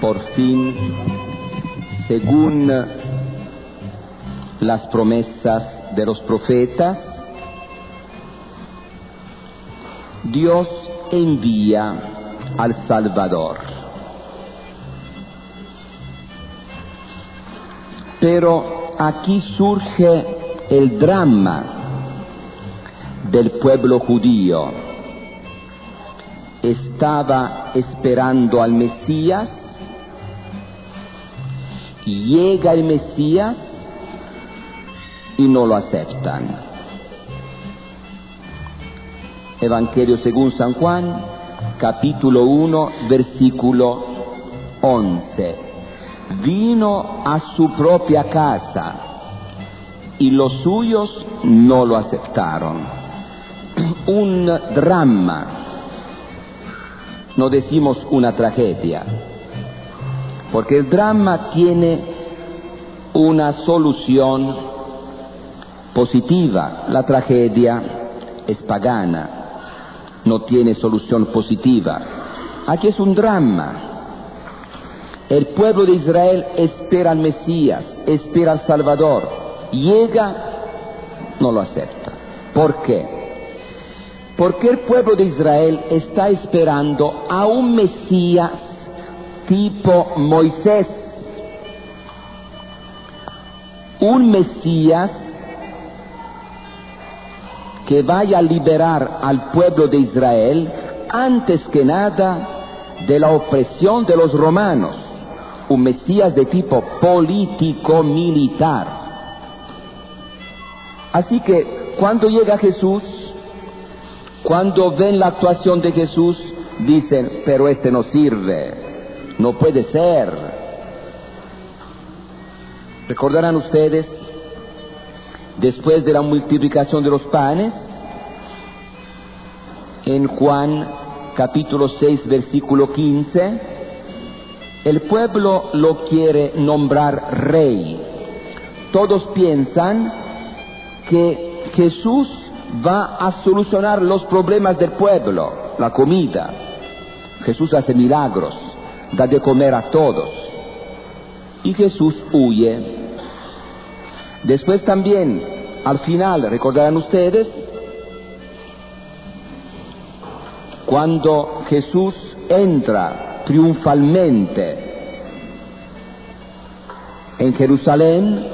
por fin, según las promesas de los profetas, Dios envía al Salvador. Pero aquí surge el drama del pueblo judío. Estaba esperando al Mesías, llega el Mesías y no lo aceptan. Evangelio según San Juan, capítulo 1, versículo 11. Vino a su propia casa y los suyos no lo aceptaron. Un drama, no decimos una tragedia, porque el drama tiene una solución positiva. La tragedia es pagana, no tiene solución positiva. Aquí es un drama. El pueblo de Israel espera al Mesías, espera al Salvador. Llega, no lo acepta. ¿Por qué? Porque el pueblo de Israel está esperando a un Mesías tipo Moisés. Un Mesías que vaya a liberar al pueblo de Israel antes que nada de la opresión de los romanos. Un Mesías de tipo político-militar. Así que cuando llega Jesús, cuando ven la actuación de Jesús, dicen, pero este no sirve, no puede ser. ¿Recordarán ustedes, después de la multiplicación de los panes, en Juan capítulo 6, versículo 15, el pueblo lo quiere nombrar rey. Todos piensan que Jesús va a solucionar los problemas del pueblo, la comida. Jesús hace milagros, da de comer a todos. Y Jesús huye. Después también, al final, recordarán ustedes, cuando Jesús entra triunfalmente en Jerusalén,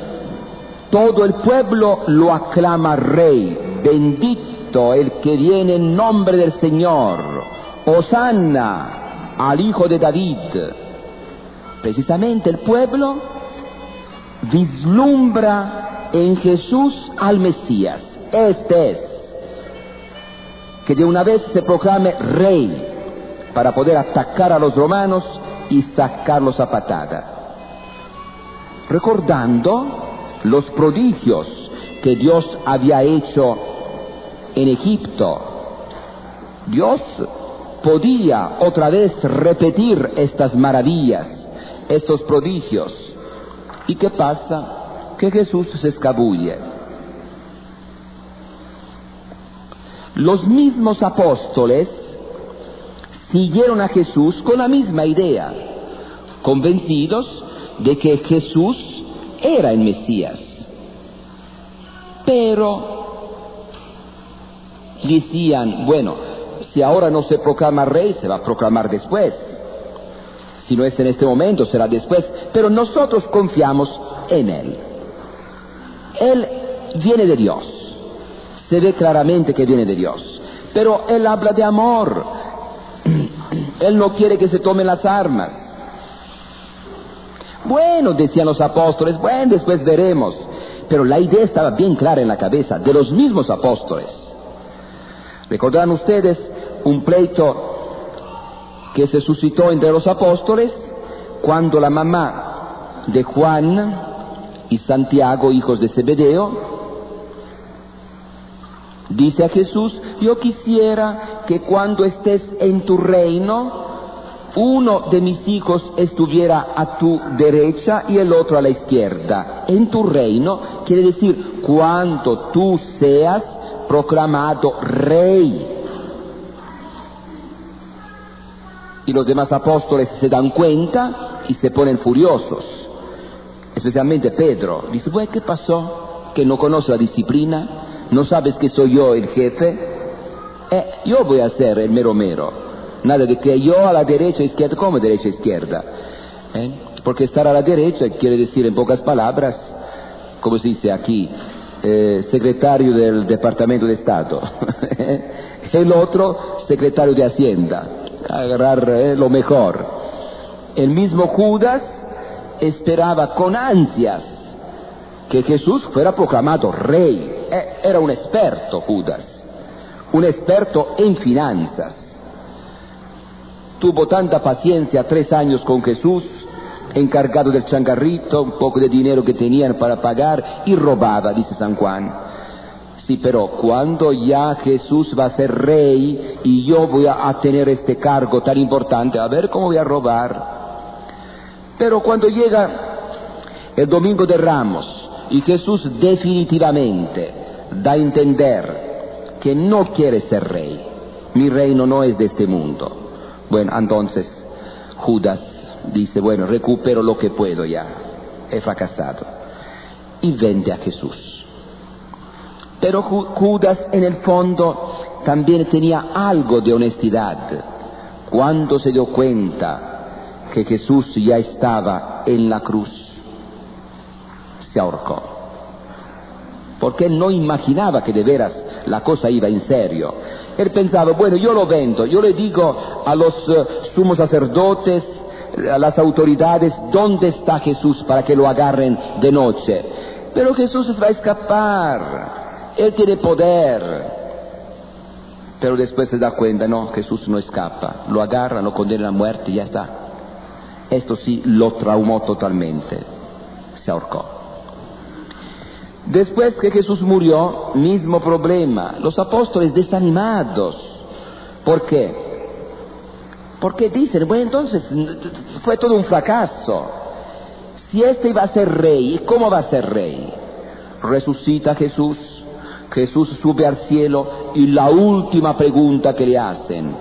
todo el pueblo lo aclama rey. Bendito el que viene en nombre del Señor, Hosanna al hijo de David. Precisamente el pueblo vislumbra en Jesús al Mesías. Este es, que de una vez se proclame rey para poder atacar a los romanos y sacarlos a patada. Recordando los prodigios que Dios había hecho en Egipto, Dios podía otra vez repetir estas maravillas, estos prodigios. ¿Y qué pasa? Que Jesús se escabulle. Los mismos apóstoles siguieron a Jesús con la misma idea, convencidos de que Jesús era el Mesías. Pero decían, bueno, si ahora no se proclama rey, se va a proclamar después. Si no es en este momento, será después. Pero nosotros confiamos en Él. Él viene de Dios. Se ve claramente que viene de Dios. Pero Él habla de amor. Él no quiere que se tomen las armas. Bueno, decían los apóstoles, bueno, después veremos. Pero la idea estaba bien clara en la cabeza de los mismos apóstoles. ¿Recordarán ustedes un pleito que se suscitó entre los apóstoles cuando la mamá de Juan y Santiago, hijos de Zebedeo, dice a Jesús, yo quisiera que cuando estés en tu reino, uno de mis hijos estuviera a tu derecha y el otro a la izquierda. En tu reino quiere decir cuando tú seas proclamado rey. Y los demás apóstoles se dan cuenta y se ponen furiosos, especialmente Pedro. Dice, bueno, ¿qué pasó? ¿Que no conoce la disciplina? ¿No sabes que soy yo el jefe? Yo voy a ser el mero mero. Nada de que yo a la derecha, izquierda. ¿Cómo derecha, izquierda? Porque estar a la derecha quiere decir, en pocas palabras, como se dice aquí, secretario del Departamento de Estado. El otro, secretario de Hacienda. Agarrar lo mejor. El mismo Judas esperaba con ansias que Jesús fuera proclamado rey. Era un experto Judas, un experto en finanzas. Tuvo tanta paciencia, 3 años con Jesús, encargado del changarrito, un poco de dinero que tenían para pagar, y robaba, dice San Juan. Sí, pero cuando ya Jesús va a ser rey y yo voy a tener este cargo tan importante, a ver cómo voy a robar. Pero cuando llega el Domingo de Ramos y Jesús definitivamente da a entender que no quiere ser rey, mi reino no es de este mundo. Bueno, entonces Judas dice, bueno, recupero lo que puedo ya, he fracasado, y vende a Jesús. Pero Judas en el fondo también tenía algo de honestidad. Cuando se dio cuenta que Jesús ya estaba en la cruz, se ahorcó. Porque él no imaginaba que de veras la cosa iba en serio. Él pensaba, bueno, yo lo vendo, yo le digo a los sumos sacerdotes, a las autoridades, ¿dónde está Jesús para que lo agarren de noche? Pero Jesús se va a escapar. Él tiene poder. Pero después se da cuenta, no, Jesús no escapa. Lo agarran, lo condenan a muerte y ya está. Esto sí lo traumó totalmente. Se ahorcó. Después que Jesús murió, mismo problema. Los apóstoles desanimados. ¿Por qué? Porque dicen, bueno, entonces fue todo un fracaso. Si este iba a ser rey, ¿cómo va a ser rey? Resucita Jesús. Jesús sube al cielo y la última pregunta que le hacen.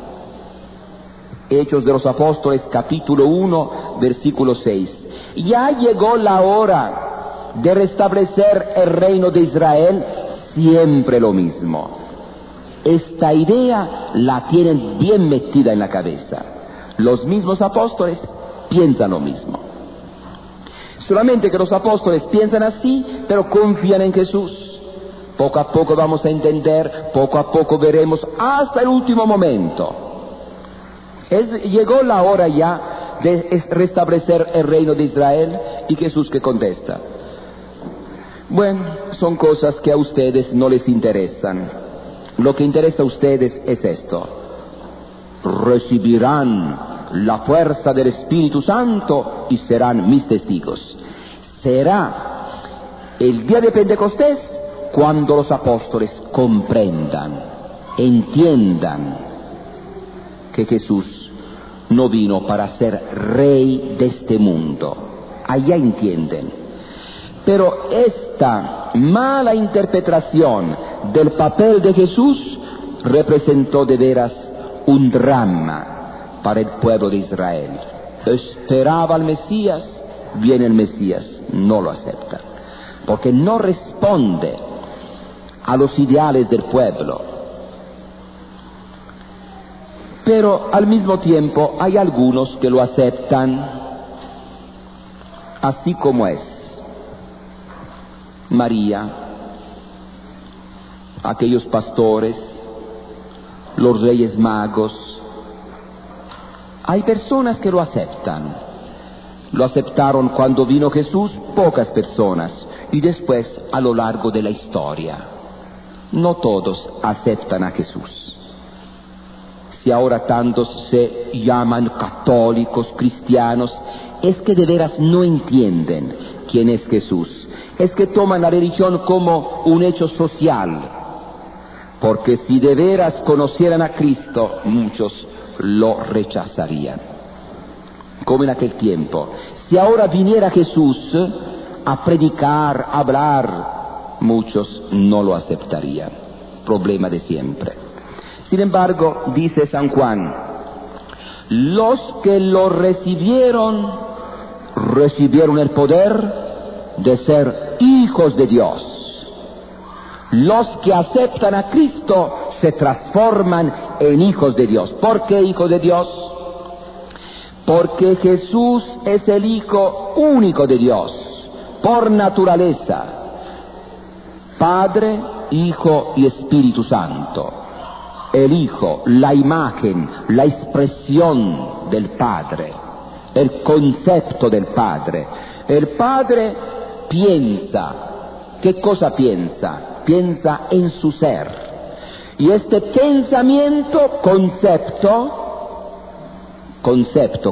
Hechos de los Apóstoles, capítulo 1, versículo 6. Ya llegó la hora de restablecer el reino de Israel, siempre lo mismo. Esta idea la tienen bien metida en la cabeza. Los mismos apóstoles piensan lo mismo. Solamente que los apóstoles piensan así, pero confían en Jesús. Poco a poco vamos a entender, poco a poco veremos, hasta el último momento. Llegó la hora ya de restablecer el reino de Israel, y Jesús que contesta. Bueno, son cosas que a ustedes no les interesan. Lo que interesa a ustedes es esto. Recibirán la fuerza del Espíritu Santo y serán mis testigos. Será el día de Pentecostés cuando los apóstoles comprendan, entiendan que Jesús no vino para ser rey de este mundo. Allá entienden. Pero esta mala interpretación del papel de Jesús representó de veras un drama para el pueblo de Israel. Esperaba al Mesías, viene el Mesías, no lo acepta, porque no responde a los ideales del pueblo. Pero al mismo tiempo hay algunos que lo aceptan así como es. María, aquellos pastores, los reyes magos. Hay personas que lo aceptan. Lo aceptaron cuando vino Jesús, pocas personas, y después a lo largo de la historia. No todos aceptan a Jesús. Si ahora tantos se llaman católicos, cristianos, es que de veras no entienden quién es Jesús. Es que toman la religión como un hecho social. Porque si de veras conocieran a Cristo, muchos lo rechazarían. Como en aquel tiempo. Si ahora viniera Jesús a predicar, a hablar, muchos no lo aceptarían. Problema de siempre. Sin embargo, dice San Juan, los que lo recibieron recibieron el poder de ser hijos de Dios. Los que aceptan a Cristo se transforman en hijos de Dios. ¿Por qué hijos de Dios? Porque Jesús es el Hijo único de Dios, por naturaleza. Padre, Hijo y Espíritu Santo. El Hijo, la imagen, la expresión del Padre, el concepto del Padre. El Padre piensa. ¿Qué cosa piensa? Piensa en su ser. Y este pensamiento,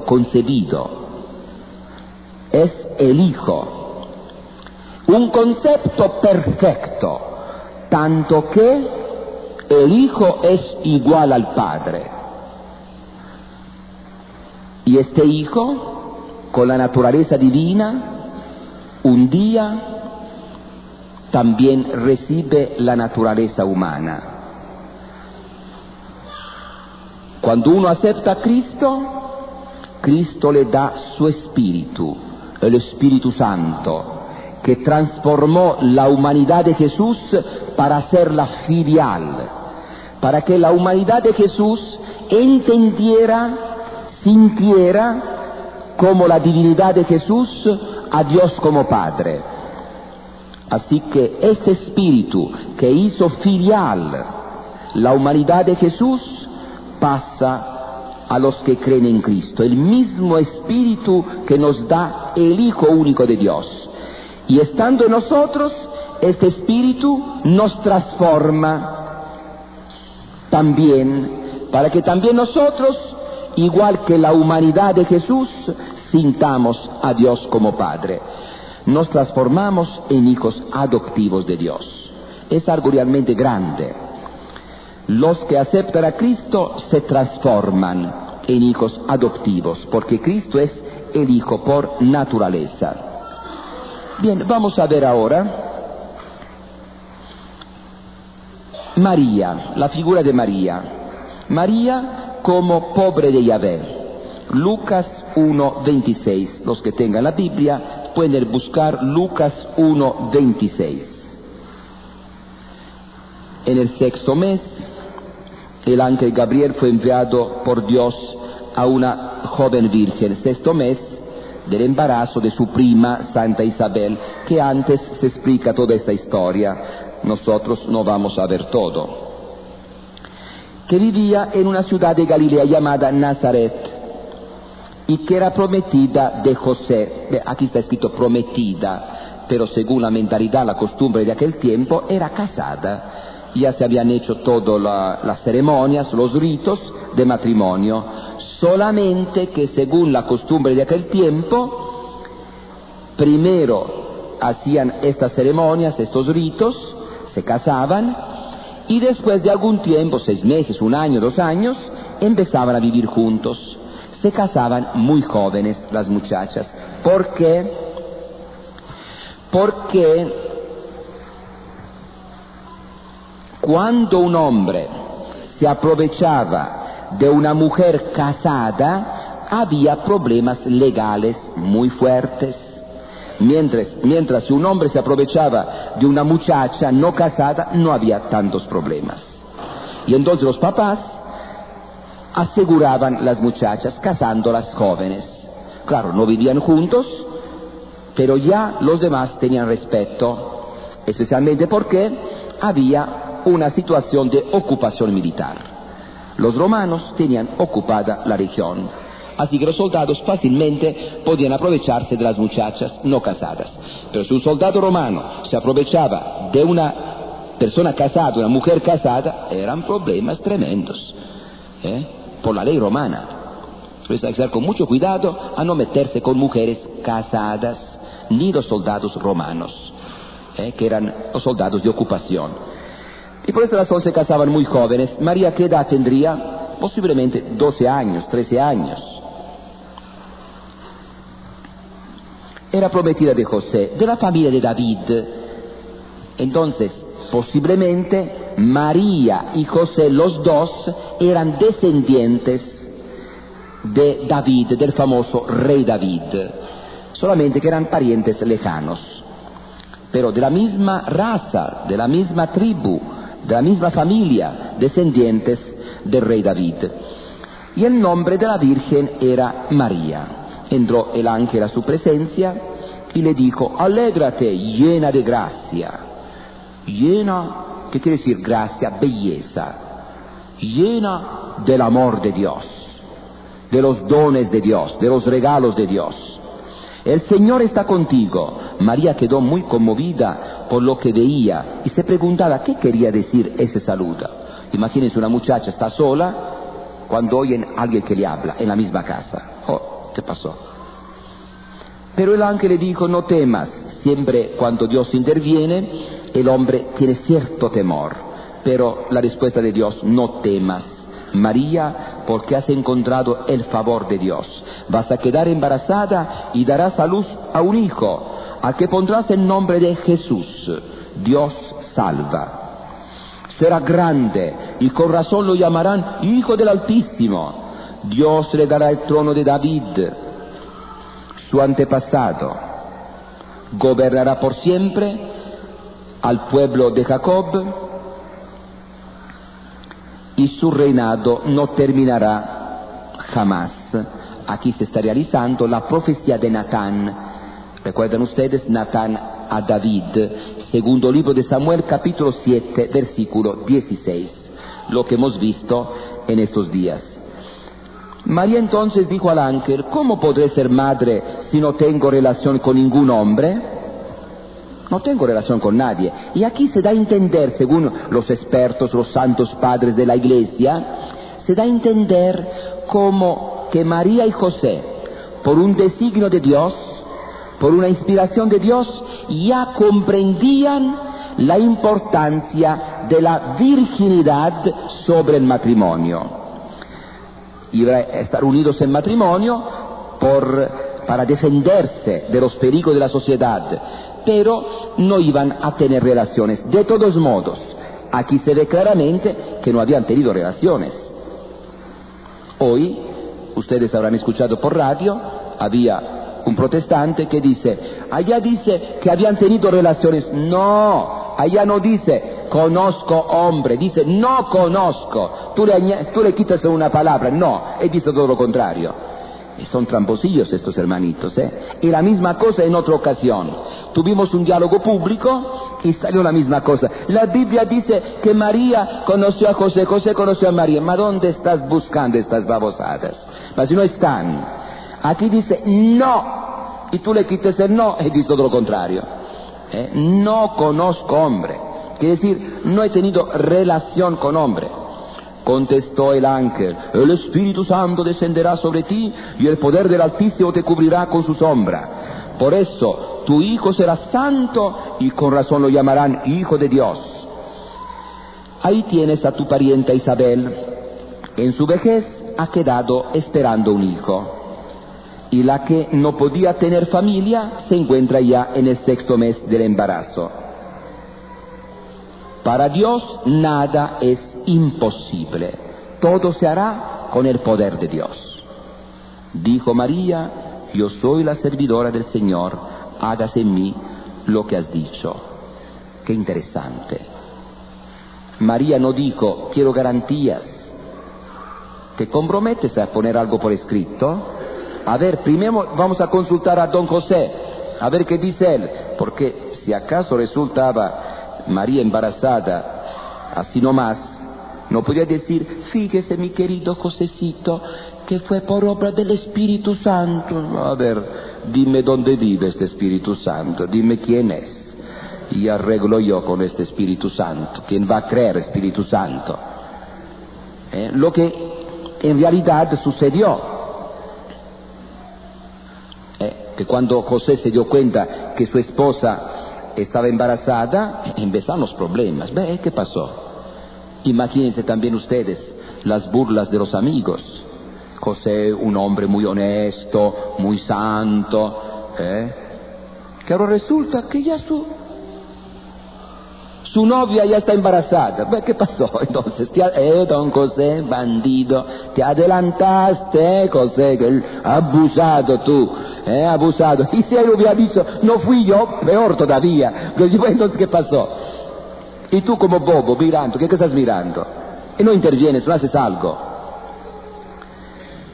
concebido, es el Hijo. Un concepto perfecto, tanto que el Hijo es igual al Padre. Y este Hijo, con la naturaleza divina, un día también recibe la naturaleza humana. Cuando uno acepta a Cristo, Cristo le da su Espíritu, el Espíritu Santo, que transformó la humanidad de Jesús para hacerla filial, para que la humanidad de Jesús entendiera, sintiera como la divinidad de Jesús a Dios como Padre. Así que este Espíritu que hizo filial la humanidad de Jesús pasa a los que creen en Cristo, el mismo Espíritu que nos da el Hijo único de Dios. Y estando en nosotros, este Espíritu nos transforma también, para que también nosotros, igual que la humanidad de Jesús, sintamos a Dios como Padre. Nos transformamos en hijos adoptivos de Dios. Es algo realmente grande. Los que aceptan a Cristo se transforman en hijos adoptivos, porque Cristo es el Hijo por naturaleza. Bien, vamos a ver ahora María, la figura de María. María como pobre de Yahvé. Lucas 1:26. Los que tengan la Biblia pueden buscar Lucas 1:26. En el 6º mes, el ángel Gabriel fue enviado por Dios a una joven virgen. 6º mes del embarazo de su prima Santa Isabel, que antes se explica toda esta historia. Nosotros no vamos a ver todo. Que vivía en una ciudad de Galilea llamada Nazaret, y que era prometida de José. Aquí está escrito prometida, pero según la mentalidad, la costumbre de aquel tiempo, era casada. Ya se habían hecho todas las ceremonias, los ritos de matrimonio, solamente que según la costumbre de aquel tiempo, primero hacían estas ceremonias, estos ritos, se casaban, y después de algún tiempo, 6 meses, 1 año, 2 años, empezaban a vivir juntos. Se casaban muy jóvenes las muchachas. ¿Por qué? Porque cuando un hombre se aprovechaba de una mujer casada, había problemas legales muy fuertes. Mientras si un hombre se aprovechaba de una muchacha no casada, no había tantos problemas. Y entonces los papás aseguraban las muchachas casándolas jóvenes. Claro, no vivían juntos, pero ya los demás tenían respeto, especialmente porque había una situación de ocupación militar. Los romanos tenían ocupada la región, así que los soldados fácilmente podían aprovecharse de las muchachas no casadas. Pero si un soldado romano se aprovechaba de una persona casada, una mujer casada, eran problemas tremendos, por la ley romana. Entonces hay que estar con mucho cuidado a no meterse con mujeres casadas, ni los soldados romanos, que eran los soldados de ocupación. Y por eso las dos se casaban muy jóvenes. María, ¿qué edad tendría? Posiblemente 12 años, 13 años. Era prometida de José, de la familia de David. Entonces, posiblemente María y José, los dos, eran descendientes de David, del famoso rey David. solamente que eran parientes lejanos, pero de la misma raza, de la misma tribu, de la misma familia, descendientes del rey David. Y el nombre de la Virgen era María. Entró el ángel a su presencia y le dijo: alégrate, llena de gracia. Llena, ¿qué quiere decir gracia? Belleza. Llena del amor de Dios, de los dones de Dios, de los regalos de Dios. El Señor está contigo. María quedó muy conmovida por lo que veía y se preguntaba qué quería decir ese saludo. Imagínense, una muchacha está sola cuando oyen a alguien que le habla en la misma casa. Oh, ¿qué pasó? Pero el ángel le dijo: no temas. Siempre cuando Dios interviene, el hombre tiene cierto temor, pero la respuesta de Dios: no temas, María, porque has encontrado el favor de Dios. Vas a quedar embarazada y darás a luz a un hijo, al que pondrás el nombre de Jesús. Dios salva. Será grande y con razón lo llamarán Hijo del Altísimo. Dios le dará el trono de David, su antepasado. Gobernará por siempre al pueblo de Jacob y su reinado no terminará jamás. Aquí se está realizando la profecía de Natán. ¿Recuerdan ustedes? Natán a David, segundo libro de Samuel, capítulo 7, versículo 16, lo que hemos visto en estos días. María entonces dijo al ángel: ¿cómo podré ser madre si no tengo relación con ningún hombre? No tengo relación con nadie. Y aquí se da a entender, según los expertos, los santos padres de la Iglesia, se da a entender como que María y José, por un designio de Dios, por una inspiración de Dios, ya comprendían la importancia de la virginidad sobre el matrimonio. Iban a estar unidos en matrimonio para defenderse de los peligros de la sociedad, pero no iban a tener relaciones. De todos modos, aquí se ve claramente que no habían tenido relaciones. Hoy, ustedes habrán escuchado por radio, había un protestante que dice: allá dice que habían tenido relaciones. No, allá no dice conozco hombre, dice no conozco. Tú le quitas una palabra, no, y dice todo lo contrario. Y son tramposillos estos hermanitos, Y la misma cosa en otra ocasión. Tuvimos un diálogo público y salió la misma cosa. La Biblia dice que María conoció a José, José conoció a María. ¿Ma dónde estás buscando estas babosadas? Mas si no están. Aquí dice no, y tú le quitas el no y dices todo lo contrario. No conozco hombre, quiere decir no he tenido relación con hombre. Contestó el ángel: el Espíritu Santo descenderá sobre ti y el poder del Altísimo te cubrirá con su sombra. Por eso tu hijo será santo y con razón lo llamarán Hijo de Dios. Ahí tienes a tu parienta Isabel. En su vejez ha quedado esperando un hijo. Y la que no podía tener familia se encuentra ya en el 6º mes del embarazo. Para Dios nada es imposible. Todo se hará con el poder de Dios. Dijo María: yo soy la servidora del Señor, hágase en mí lo que has dicho. Qué interesante. María no dijo: quiero garantías. ¿Te comprometes a poner algo por escrito? A ver, primero vamos a consultar a don José, a ver qué dice él, porque si acaso resultaba María embarazada así nomás, no podía decir: fíjese mi querido Josecito, que fue por obra del Espíritu Santo. A ver, dime dónde vive este Espíritu Santo, dime quién es, y arreglo yo con este Espíritu Santo. ¿Quién va a creer Espíritu Santo? Lo que en realidad sucedió, que cuando José se dio cuenta que su esposa estaba embarazada, empezaron los problemas. ¿Qué pasó? Imagínense también ustedes las burlas de los amigos. José, un hombre muy honesto, muy santo, que ahora resulta que ya su novia ya está embarazada. ¿Qué pasó? Entonces, don José, bandido, te adelantaste, José, que abusado tú. abusado. Y si él hubiera dicho, no fui yo, peor todavía. Entonces, ¿qué pasó? Y tú como bobo, mirando, ¿qué estás mirando? Y no intervienes, no haces algo.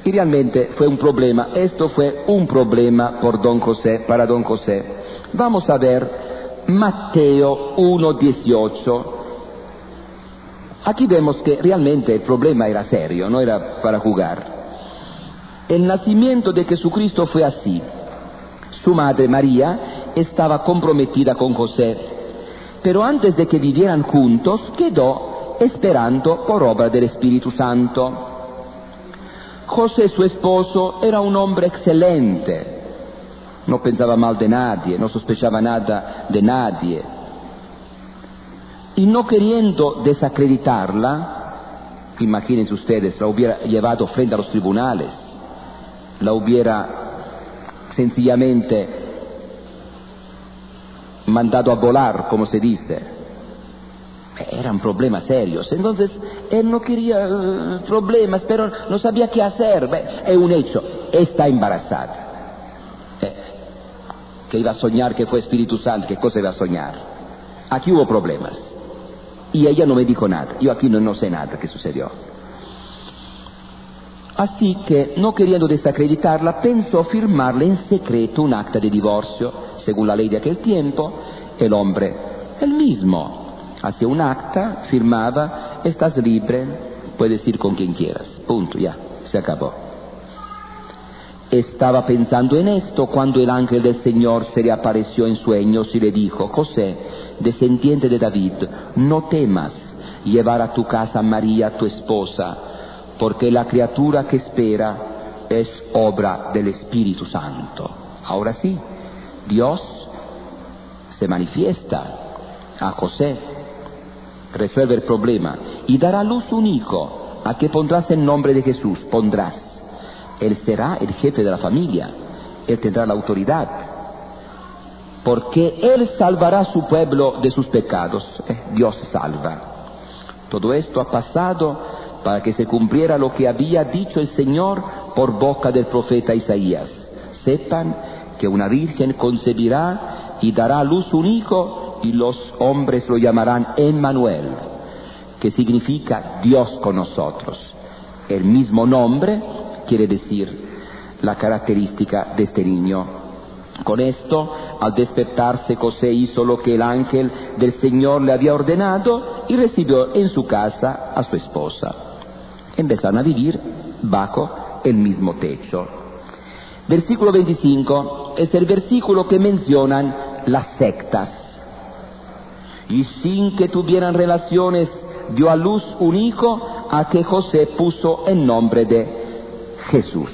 Y realmente fue un problema. Esto fue un problema para don José. Vamos a ver Mateo 1:18. Aquí vemos que realmente el problema era serio, no era para jugar. El nacimiento de Jesucristo fue así. Su madre María estaba comprometida con José, pero antes de que vivieran juntos quedó esperando por obra del Espíritu Santo. José, su esposo, era un hombre excelente, no pensaba mal de nadie, no sospechaba nada de nadie. Y no queriendo desacreditarla, imagínense ustedes, la hubiera llevado frente a los tribunales, la hubiera sencillamente mandado a volar, como se dice. Eran problemas serios. Entonces, él no quería problemas, pero no sabía qué hacer. Es un hecho, está embarazada. Que iba a soñar que fue Espíritu Santo, ¿qué cosa iba a soñar? Aquí hubo problemas. Y ella no me dijo nada. Yo aquí no sé nada que sucedió. Así que, no queriendo desacreditarla, pensó firmarle en secreto un acta de divorcio. Según la ley de aquel tiempo, el hombre, él mismo, hacía un acta, firmaba, estás libre, puedes ir con quien quieras. Punto, ya, se acabó. Estaba pensando en esto cuando el ángel del Señor se le apareció en sueños y le dijo: José, descendiente de David, no temas llevar a tu casa a María, tu esposa, porque la criatura que espera es obra del Espíritu Santo. Ahora sí, Dios se manifiesta a José, resuelve el problema y dará a luz un hijo, a que pondrás el nombre de Jesús, pondrás. Él será el jefe de la familia, él tendrá la autoridad, porque él salvará a su pueblo de sus pecados. Dios salva. Todo esto ha pasado para que se cumpliera lo que había dicho el Señor por boca del profeta Isaías. Sepan que una virgen concebirá y dará a luz un hijo, y los hombres lo llamarán Emmanuel, que significa Dios con nosotros. El mismo nombre quiere decir la característica de este niño. Con esto, al despertarse, José hizo lo que el ángel del Señor le había ordenado y recibió en su casa a su esposa. Empezaron a vivir bajo el mismo techo. Versículo 25 es el versículo que mencionan las sectas. Y sin que tuvieran relaciones, dio a luz un hijo, a que José puso el nombre de Jesús.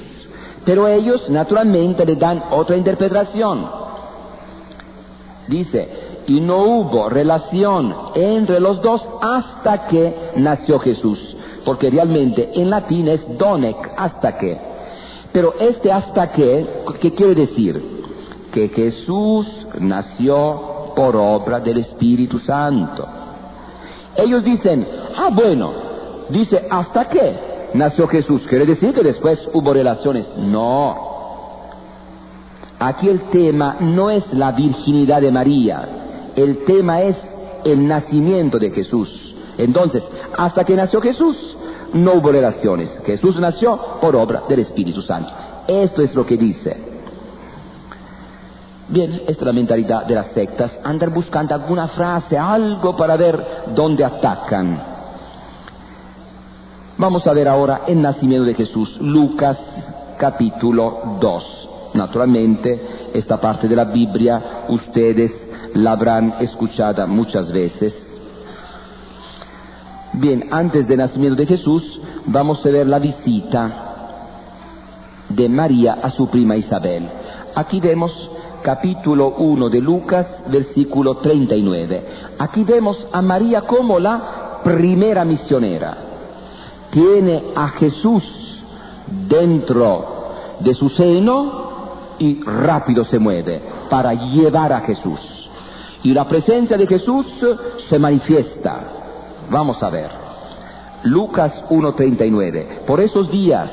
Pero ellos naturalmente le dan otra interpretación. Dice, y no hubo relación entre los dos hasta que nació Jesús, porque realmente en latín es donec, hasta que. Pero este hasta que, ¿qué quiere decir? Que Jesús nació por obra del Espíritu Santo. Ellos dicen, bueno, dice hasta que nació Jesús, quiere decir que después hubo relaciones. No. Aquí el tema no es la virginidad de María, el tema es el nacimiento de Jesús. Entonces, hasta que nació Jesús, no hubo relaciones. Jesús nació por obra del Espíritu Santo. Esto es lo que dice. Bien, esta es la mentalidad de las sectas, andar buscando alguna frase, algo para ver dónde atacan. Vamos a ver ahora el nacimiento de Jesús, Lucas capítulo 2. Naturalmente, esta parte de la Biblia ustedes la habrán escuchado muchas veces. Bien, antes del nacimiento de Jesús, vamos a ver la visita de María a su prima Isabel. Aquí vemos capítulo 1 de Lucas, versículo 39. Aquí vemos a María como la primera misionera. Tiene a Jesús dentro de su seno y rápido se mueve para llevar a Jesús. Y la presencia de Jesús se manifiesta. Vamos a ver. Lucas 1:39. Por esos días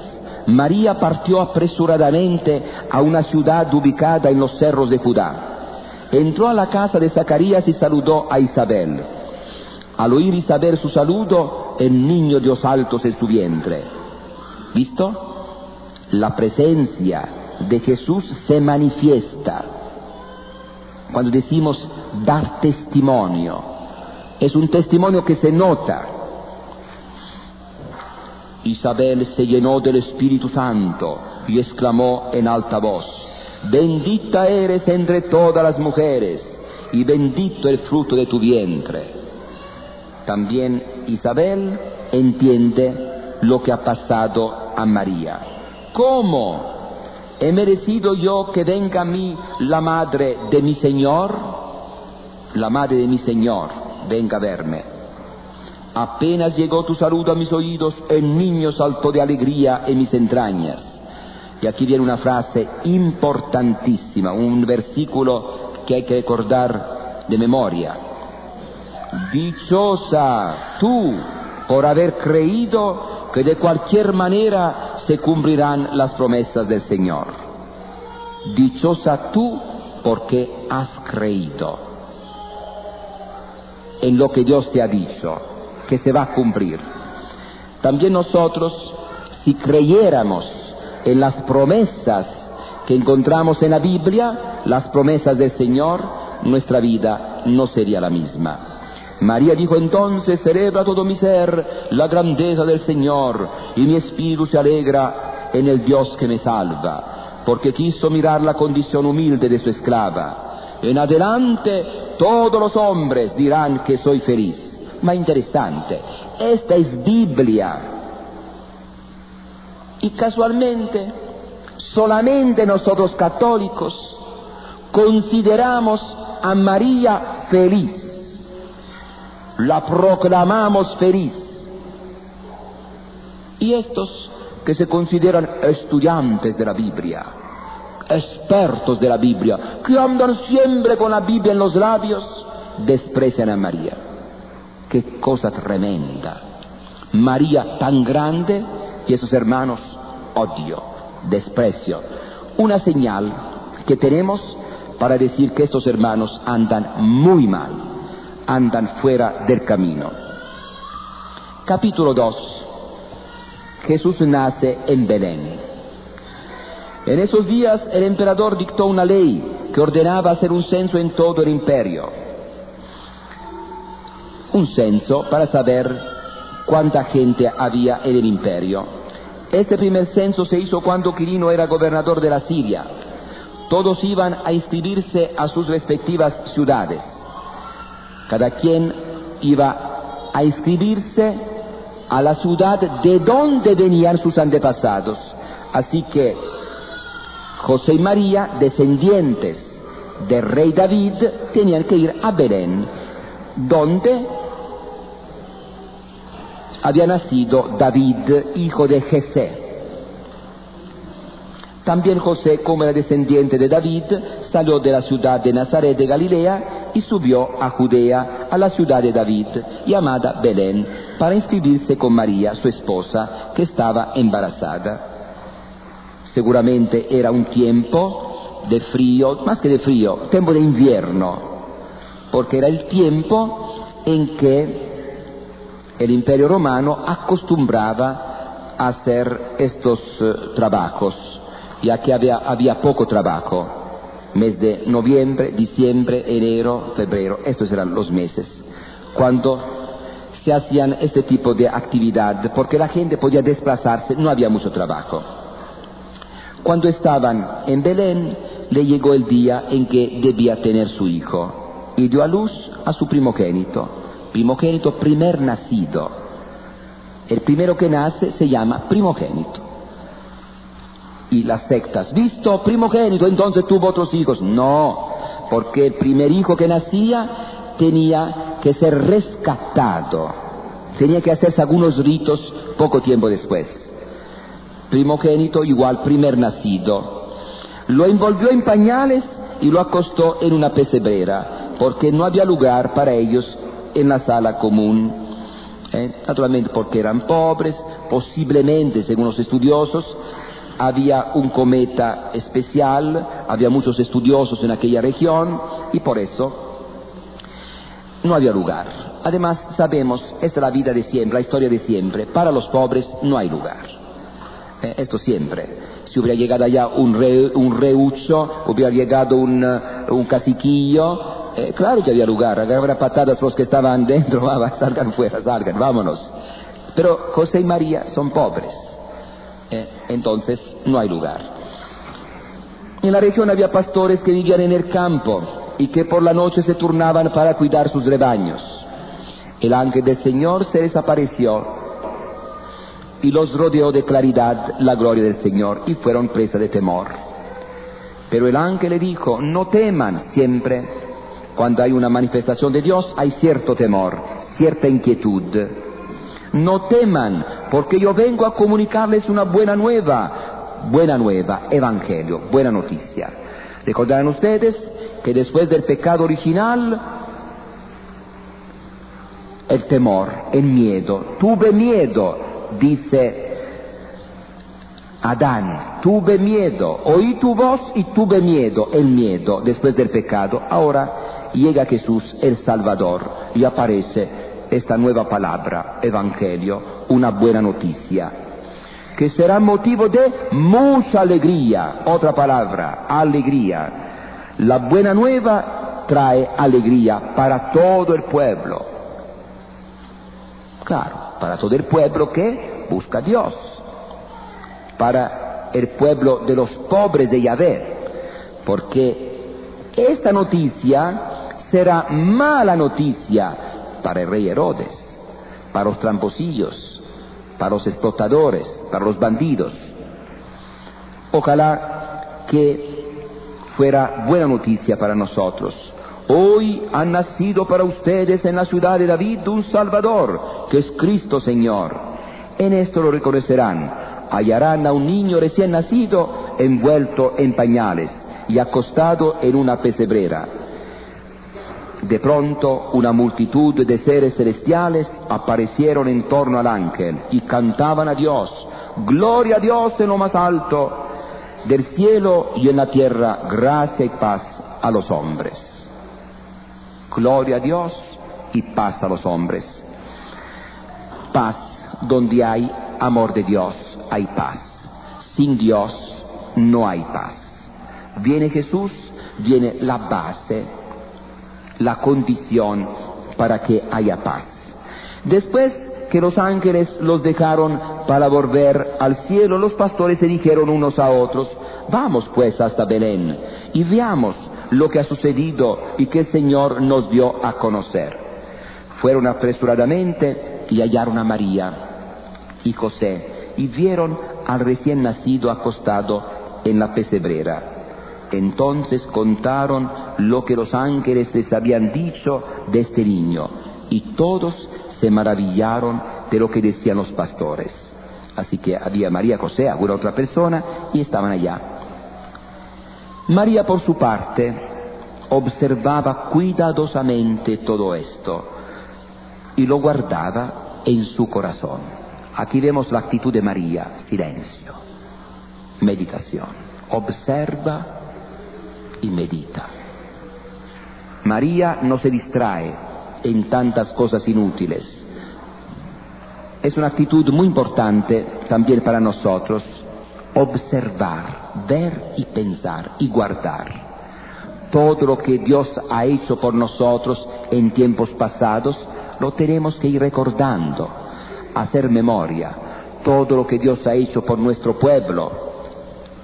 María partió apresuradamente a una ciudad ubicada en los cerros de Judá. Entró a la casa de Zacarías y saludó a Isabel. Al oír Isabel su saludo, el niño dio saltos en su vientre. ¿Visto? La presencia de Jesús se manifiesta. Cuando decimos dar testimonio, es un testimonio que se nota. Isabel se llenó del Espíritu Santo y exclamó en alta voz: bendita eres entre todas las mujeres y bendito el fruto de tu vientre. También Isabel entiende lo que ha pasado a María. ¿Cómo he merecido yo que venga a mí la madre de mi Señor? La madre de mi Señor, venga a verme. Apenas llegó tu saludo a mis oídos, el niño saltó de alegría en mis entrañas. Y aquí viene una frase importantísima, un versículo que hay que recordar de memoria. Dichosa tú por haber creído que de cualquier manera se cumplirán las promesas del Señor. Dichosa tú porque has creído en lo que Dios te ha dicho, que se va a cumplir. También nosotros, si creyéramos en las promesas que encontramos en la Biblia, las promesas del Señor, nuestra vida no sería la misma. María dijo entonces: celebra todo mi ser la grandeza del Señor, y mi espíritu se alegra en el Dios que me salva, porque quiso mirar la condición humilde de su esclava. En adelante todos los hombres dirán que soy feliz. Ma interesante, esta es Biblia. Y casualmente, solamente nosotros católicos consideramos a María feliz, la proclamamos feliz. Y estos que se consideran estudiantes de la Biblia, expertos de la Biblia, que andan siempre con la Biblia en los labios, desprecian a María. ¡Qué cosa tremenda! María tan grande y esos hermanos odio, desprecio. Una señal que tenemos para decir que estos hermanos andan muy mal, andan fuera del camino. Capítulo 2. Jesús nace en Belén. En esos días el emperador dictó una ley que ordenaba hacer un censo en todo el imperio. Un censo para saber cuánta gente había en el imperio. Este primer censo se hizo cuando Quirino era gobernador de la Siria. Todos iban a inscribirse a sus respectivas ciudades. Cada quien iba a inscribirse a la ciudad de donde venían sus antepasados. Así que José y María, descendientes del rey David, tenían que ir a Belén, donde había nacido David, hijo de Jesé. También José, como era descendiente de David, salió de la ciudad de Nazaret de Galilea y subió a Judea, a la ciudad de David, llamada Belén, para inscribirse con María, su esposa, que estaba embarazada. Seguramente era un tiempo de frío, más que de frío, tiempo de invierno, porque era el tiempo en que el Imperio Romano acostumbraba a hacer estos trabajos, ya que había poco trabajo. Mes de noviembre, diciembre, enero, febrero, estos eran los meses cuando se hacían este tipo de actividad, porque la gente podía desplazarse, no había mucho trabajo. Cuando estaban en Belén, le llegó el día en que debía tener su hijo, y dio a luz a su primogénito, primer nacido. El primero que nace se llama primogénito. Y las sectas, visto primogénito, entonces tuvo otros hijos. No, porque el primer hijo que nacía tenía que ser rescatado, tenía que hacerse algunos ritos poco tiempo después. Primogénito igual primer nacido. Lo envolvió en pañales y lo acostó en una pesebrera, porque no había lugar para ellos en la sala común. Naturalmente porque eran pobres, posiblemente, según los estudiosos, había un cometa especial, había muchos estudiosos en aquella región y por eso no había lugar. Además, sabemos, esta es la vida de siempre, la historia de siempre. Para los pobres no hay lugar. Esto siempre. Si hubiera llegado allá un reucho, hubiera llegado un caciquillo, claro que había lugar, agarrar patadas los que estaban dentro, salgan fuera, salgan, vámonos. Pero José y María son pobres, entonces no hay lugar. En la región había pastores que vivían en el campo y que por la noche se turnaban para cuidar sus rebaños. El ángel del Señor se les apareció y los rodeó de claridad la gloria del Señor, y fueron presa de temor. Pero el ángel le dijo: no teman. Siempre cuando hay una manifestación de Dios hay cierto temor, cierta inquietud. No teman, porque yo vengo a comunicarles una buena nueva, evangelio, buena noticia. Recordarán ustedes que después del pecado original, el temor, el miedo, tuve miedo, dice Adán, tuve miedo, oí tu voz y tuve miedo, el miedo después del pecado. Ahora llega Jesús, el Salvador, y aparece esta nueva palabra, evangelio, una buena noticia, que será motivo de mucha alegría. Otra palabra, alegría. La buena nueva trae alegría para todo el pueblo. Claro, para todo el pueblo que busca a Dios, para el pueblo de los pobres de Yahvé, porque esta noticia será mala noticia para el rey Herodes, para los tramposillos, para los explotadores, para los bandidos. Ojalá que fuera buena noticia para nosotros. Hoy ha nacido para ustedes en la ciudad de David un Salvador, que es Cristo Señor. En esto lo reconocerán. Hallarán a un niño recién nacido envuelto en pañales y acostado en una pesebrera. De pronto una multitud de seres celestiales aparecieron en torno al ángel y cantaban a Dios: gloria a Dios en lo más alto del cielo, y en la tierra gracia y paz a los hombres. Gloria a Dios y paz a los hombres. Paz, donde hay amor de Dios, hay paz. Sin Dios no hay paz. Viene Jesús, viene la base, la condición para que haya paz. Después que los ángeles los dejaron para volver al cielo, los pastores se dijeron unos a otros: vamos pues hasta Belén y veamos lo que ha sucedido y que el Señor nos dio a conocer. Fueron apresuradamente y hallaron a María y José y vieron al recién nacido acostado en la pesebrera. Entonces contaron lo que los ángeles les habían dicho de este niño, y todos se maravillaron de lo que decían los pastores. Así que había María, José, alguna otra persona, y estaban allá. María, por su parte, observaba cuidadosamente todo esto y lo guardaba en su corazón. Aquí vemos la actitud de María: silencio, meditación, observa y medita. María no se distrae en tantas cosas inútiles. Es una actitud muy importante también para nosotros: observar, ver y pensar y guardar. Todo lo que Dios ha hecho por nosotros en tiempos pasados lo tenemos que ir recordando, hacer memoria. Todo lo que Dios ha hecho por nuestro pueblo,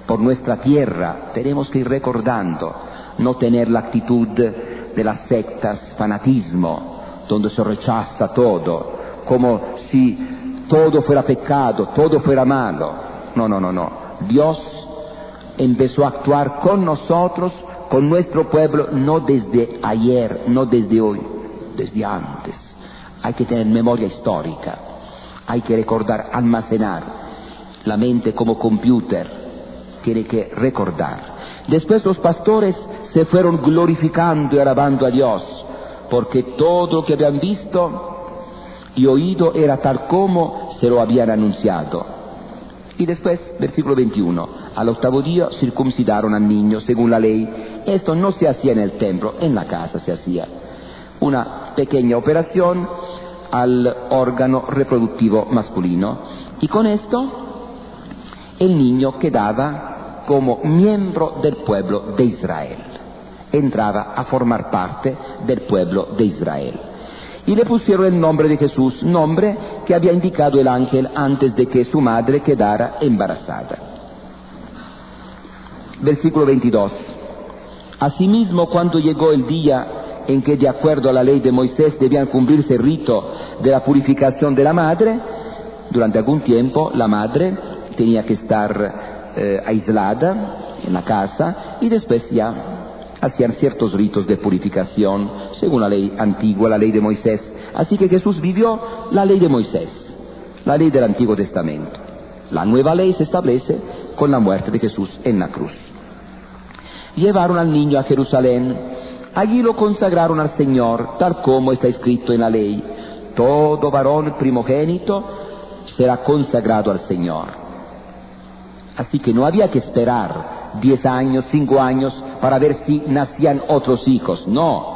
por nuestra tierra, tenemos que ir recordando. No tener la actitud de las sectas, fanatismo, donde se rechaza todo, como si todo fuera pecado, todo fuera malo. No. Dios empezó a actuar con nosotros, con nuestro pueblo, no desde ayer, no desde hoy, desde antes. Hay que tener memoria histórica, hay que recordar, almacenar. La mente como computer tiene que recordar. Después los pastores se fueron glorificando y alabando a Dios, porque todo lo que habían visto y oído era tal como se lo habían anunciado. Y después, versículo 21, al octavo día circuncidaron al niño según la ley. Esto no se hacía en el templo, en la casa se hacía. Una pequeña operación al órgano reproductivo masculino. Y con esto, el niño quedaba como miembro del pueblo de Israel. Entraba a formar parte del pueblo de Israel. Y le pusieron el nombre de Jesús, nombre que había indicado el ángel antes de que su madre quedara embarazada. Versículo 22. Asimismo, cuando llegó el día en que, de acuerdo a la ley de Moisés, debían cumplirse el rito de la purificación de la madre, durante algún tiempo la madre tenía que estar aislada en la casa y después ya hacían ciertos ritos de purificación según la ley antigua, la ley de Moisés. Así que Jesús vivió la ley de Moisés, la ley del Antiguo Testamento. La nueva ley se establece con la muerte de Jesús en la cruz. Llevaron al niño a Jerusalén, allí lo consagraron al Señor, tal como está escrito en la ley. Todo varón primogénito será consagrado al Señor. Así que no había que esperar 10 años, 5 años, para ver si nacían otros hijos. No,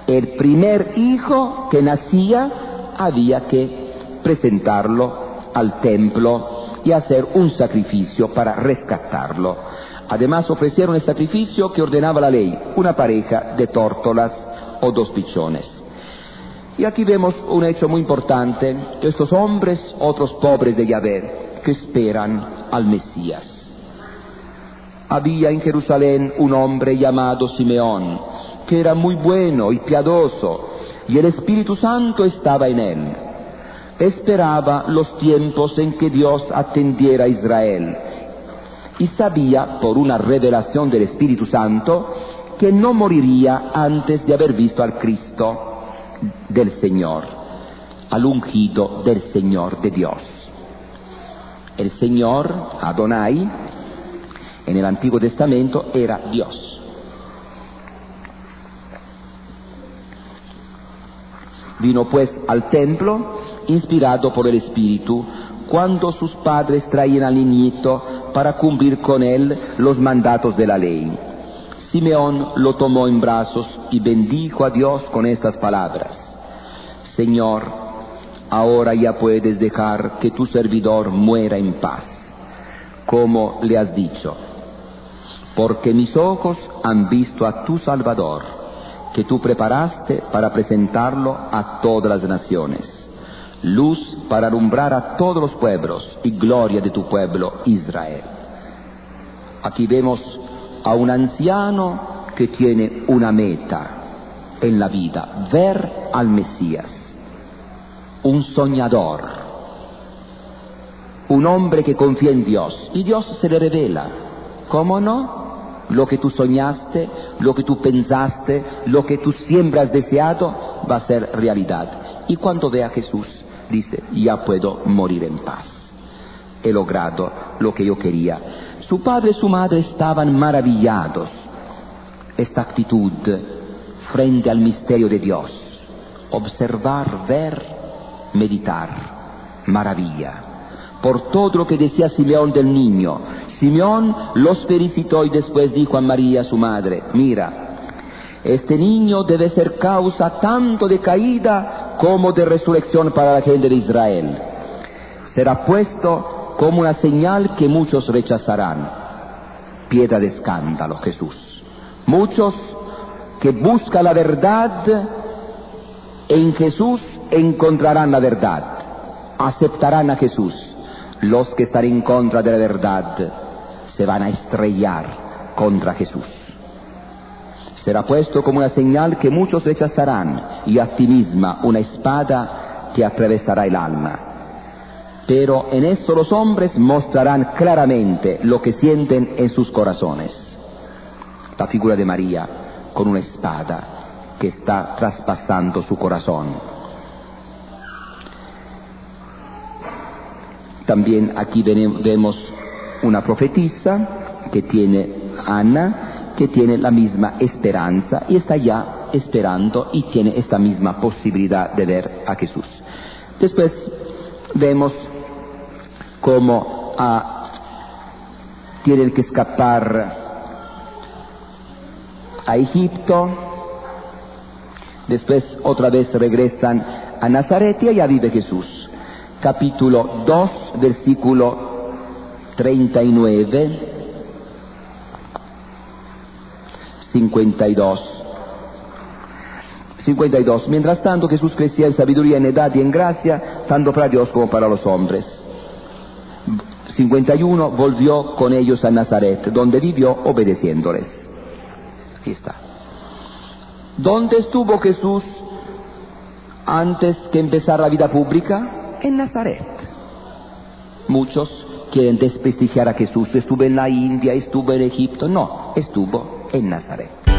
el primer hijo que nacía había que presentarlo al templo y hacer un sacrificio para rescatarlo. Además ofrecieron el sacrificio que ordenaba la ley, una pareja de tórtolas o 2 pichones. Y aquí vemos un hecho muy importante: estos hombres, otros pobres de Yahvé, que esperan al Mesías. Había en Jerusalén un hombre llamado Simeón, que era muy bueno y piadoso, y el Espíritu Santo estaba en él. Esperaba los tiempos en que Dios atendiera a Israel, y sabía, por una revelación del Espíritu Santo, que no moriría antes de haber visto al Cristo del Señor, al ungido del Señor de Dios. El Señor, Adonai, en el Antiguo Testamento era Dios. Vino pues al templo inspirado por el Espíritu cuando sus padres traían al niñito para cumplir con él los mandatos de la ley. Simeón lo tomó en brazos y bendijo a Dios con estas palabras: Señor, ahora ya puedes dejar que tu servidor muera en paz, como le has dicho, porque mis ojos han visto a tu Salvador, que tú preparaste para presentarlo a todas las naciones, luz para alumbrar a todos los pueblos y gloria de tu pueblo Israel. Aquí vemos a un anciano que tiene una meta en la vida: ver al Mesías. Un soñador, un hombre que confía en Dios, y Dios se le revela. ¿Cómo no? Lo que tú soñaste, lo que tú pensaste, lo que tú siempre has deseado, va a ser realidad. Y cuando ve a Jesús, dice: ya puedo morir en paz. He logrado lo que yo quería. Su padre y su madre estaban maravillados. Esta actitud frente al misterio de Dios: observar, ver, meditar, maravilla. Por todo lo que decía Simeón del niño, Simeón los felicitó y después dijo a María, su madre: mira, este niño debe ser causa tanto de caída como de resurrección para la gente de Israel. Será puesto como una señal que muchos rechazarán. Piedra de escándalo, Jesús. Muchos que buscan la verdad, en Jesús encontrarán la verdad, aceptarán a Jesús. Los que están en contra de la verdad se van a estrellar contra Jesús. Será puesto como una señal que muchos rechazarán, y a ti misma una espada que atravesará el alma. Pero en esto los hombres mostrarán claramente lo que sienten en sus corazones. La figura de María con una espada que está traspasando su corazón. También aquí vemos una profetisa que tiene Ana, que tiene la misma esperanza y está ya esperando y tiene esta misma posibilidad de ver a Jesús. Después vemos cómo tienen que escapar a Egipto, después otra vez regresan a Nazaret y allá vive Jesús. Capítulo 2, versículo 39, 52. 52. Mientras tanto Jesús crecía en sabiduría, en edad y en gracia, tanto para Dios como para los hombres. 51. Volvió con ellos a Nazaret, donde vivió obedeciéndoles. Aquí está. ¿Dónde estuvo Jesús antes que empezar la vida pública? En Nazaret. Muchos quieren desprestigiar a Jesús. Estuvo en la India, estuvo en Egipto. No, estuvo en Nazaret.